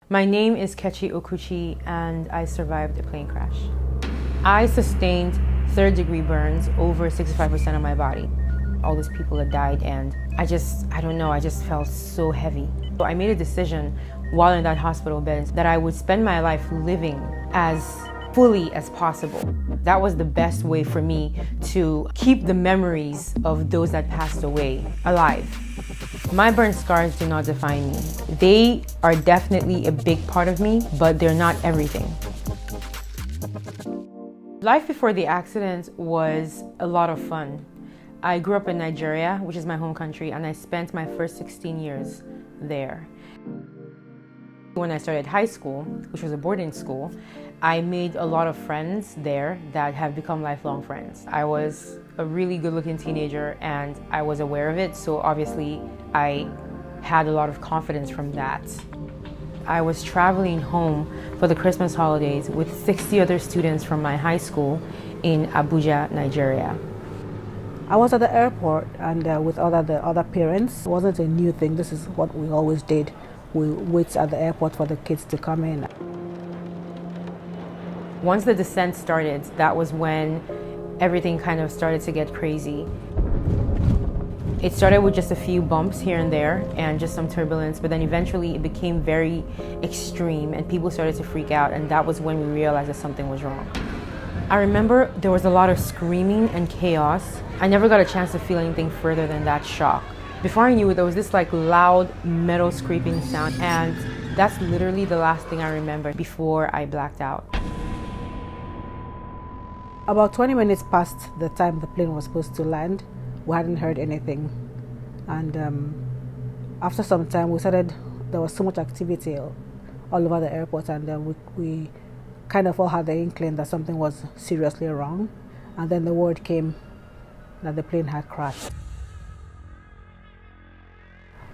My name is Kechi Okuchi and I survived a plane crash. I sustained third-degree burns over 65% of my body. All those people that died and I don't know, I just felt so heavy. So I made a decision while in that hospital bed that I would spend my life living as fully as possible. That was the best way for me to keep the memories of those that passed away alive. My burn scars do not define me. They are definitely a big part of me, but they're not everything. Life before the accident was a lot of fun. I grew up in Nigeria, which is my home country, and I spent my first 16 years there. When I started high school, which was a boarding school, I made a lot of friends there that have become lifelong friends. I was a really good-looking teenager and I was aware of it, so obviously I had a lot of confidence from that. I was traveling home for the Christmas holidays with 60 other students from my high school in Abuja, Nigeria. I was at the airport and with the other parents. It wasn't a new thing. This is what we always did. We wait at the airport for the kids to come in. Once the descent started, that was when everything kind of started to get crazy. It started with just a few bumps here and there and just some turbulence, but then eventually it became very extreme and people started to freak out, and that was when we realized that something was wrong. I remember there was a lot of screaming and chaos. I never got a chance to feel anything further than that shock. Before I knew it, there was this like loud metal scraping sound, and that's literally the last thing I remember before I blacked out. About 20 minutes past the time the plane was supposed to land, we hadn't heard anything. And after some time, there was so much activity all over the airport, and we kind of all had the inkling that something was seriously wrong. And then the word came that the plane had crashed.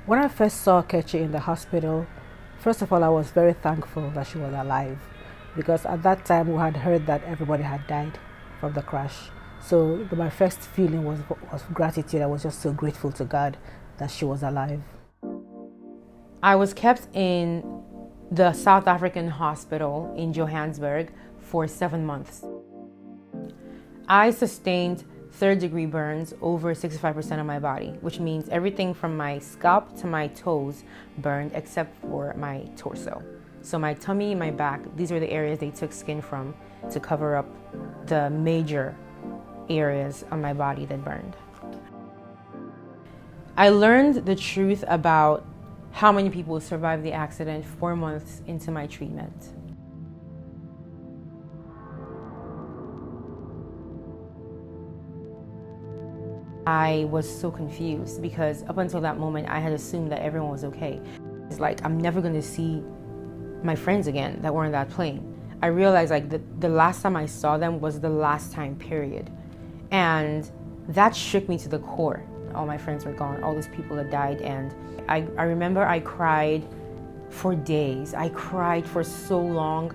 When I first saw Kechi in the hospital, first of all, I was very thankful that she was alive, because at that time we had heard that everybody had died from the crash. So my first feeling was gratitude. I was just so grateful to God that she was alive. I was kept in the South African hospital in Johannesburg for 7 months. I sustained third-degree burns over 65% of my body, which means everything from my scalp to my toes burned except for my torso. So my tummy, my back, these were the areas they took skin from to cover up the major areas on my body that burned. I learned the truth about how many people survived the accident 4 months into my treatment. I was so confused because up until that moment, I had assumed that everyone was okay. It's like, I'm never going to see my friends again that were in that plane. I realized like the last time I saw them was the last time, period. And that shook me to the core. All my friends were gone, all those people that died, and I remember I cried for days. I cried for so long.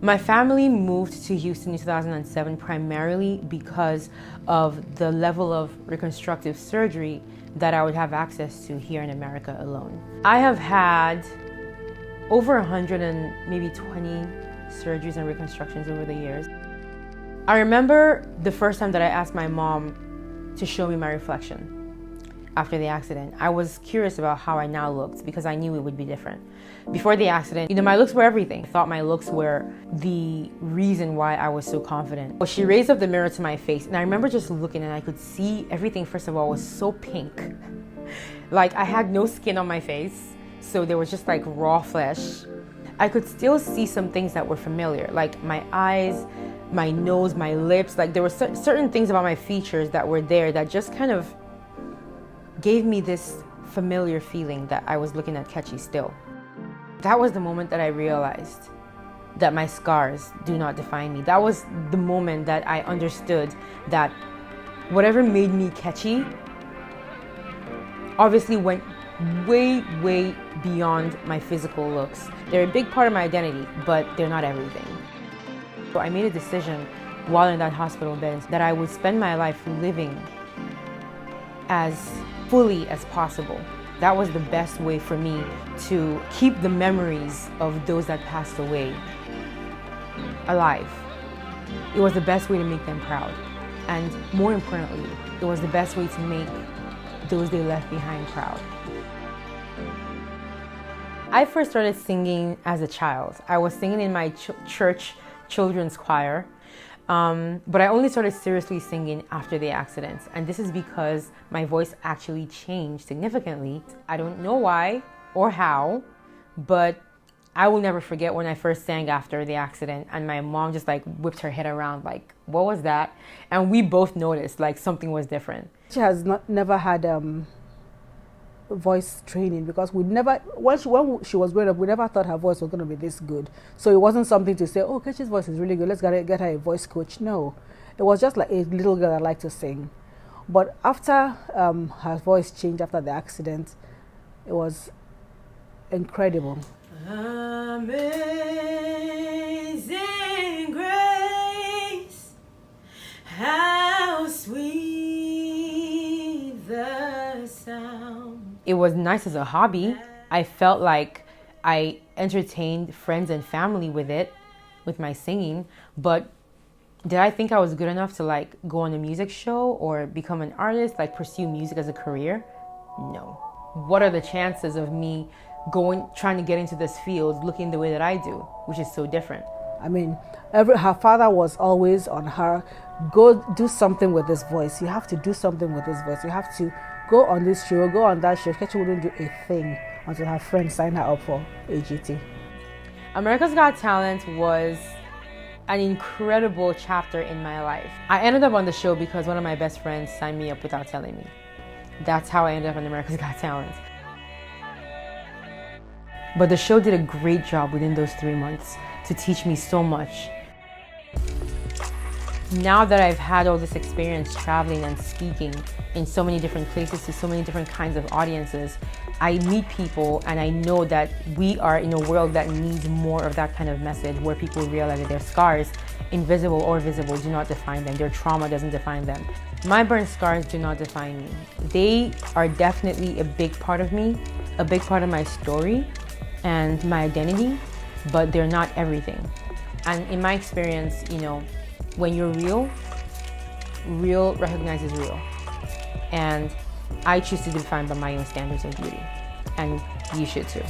My family moved to Houston in 2007 primarily because of the level of reconstructive surgery that I would have access to here in America alone. I have had over 100 and maybe 20 surgeries and reconstructions over the years. I remember the first time that I asked my mom to show me my reflection after the accident. I was curious about how I now looked because I knew it would be different. Before the accident, my looks were everything. I thought my looks were the reason why I was so confident. But she raised up the mirror to my face, and I remember just looking, and I could see everything, first of all, was so pink. Like, I had no skin on my face, so there was just like raw flesh. I could still see some things that were familiar, like my eyes, my nose, my lips. Like, there were certain things about my features that were there that just kind of gave me this familiar feeling that I was looking at Kechi still. That was the moment that I realized that my scars do not define me. That was the moment that I understood that whatever made me Kechi obviously went way, way beyond my physical looks. They're a big part of my identity, but they're not everything. So I made a decision while in that hospital bed that I would spend my life living as fully as possible. That was the best way for me to keep the memories of those that passed away alive. It was the best way to make them proud. And more importantly, it was the best way to make those they left behind proud. I first started singing as a child. I was singing in my church children's choir, but I only started seriously singing after the accident. And this is because my voice actually changed significantly. I don't know why or how, but I will never forget when I first sang after the accident and my mom just like whipped her head around like, what was that? And we both noticed like something was different. She has never had voice training because when she was growing up, we never thought her voice was going to be this good. So it wasn't something to say, oh, Kechi's voice is really good, let's get her a voice coach. No, it was just like a little girl that liked to sing. But after her voice changed after the accident, it was incredible. Amazing grace, how sweet the sound. It was nice as a hobby. I felt like I entertained friends and family with it, with my singing, but did I think I was good enough to like go on a music show or become an artist, like pursue music as a career? No. What are the chances of me trying to get into this field looking the way that I do, which is so different? I mean, her father was always on her, go do something with this voice. You have to do something with this voice. You have to go on this show, go on that show. Kechi wouldn't do a thing until her friend signed her up for AGT. America's Got Talent was an incredible chapter in my life. I ended up on the show because one of my best friends signed me up without telling me. That's how I ended up on America's Got Talent. But the show did a great job within those 3 months to teach me so much. Now that I've had all this experience traveling and speaking in so many different places to so many different kinds of audiences, I meet people and I know that we are in a world that needs more of that kind of message where people realize that their scars, invisible or visible, do not define them. Their trauma doesn't define them. My burn scars do not define me. They are definitely a big part of me, a big part of my story and my identity, but they're not everything. And in my experience, you know, when you're real, real recognizes real. And I choose to be defined by my own standards of beauty. And you should too.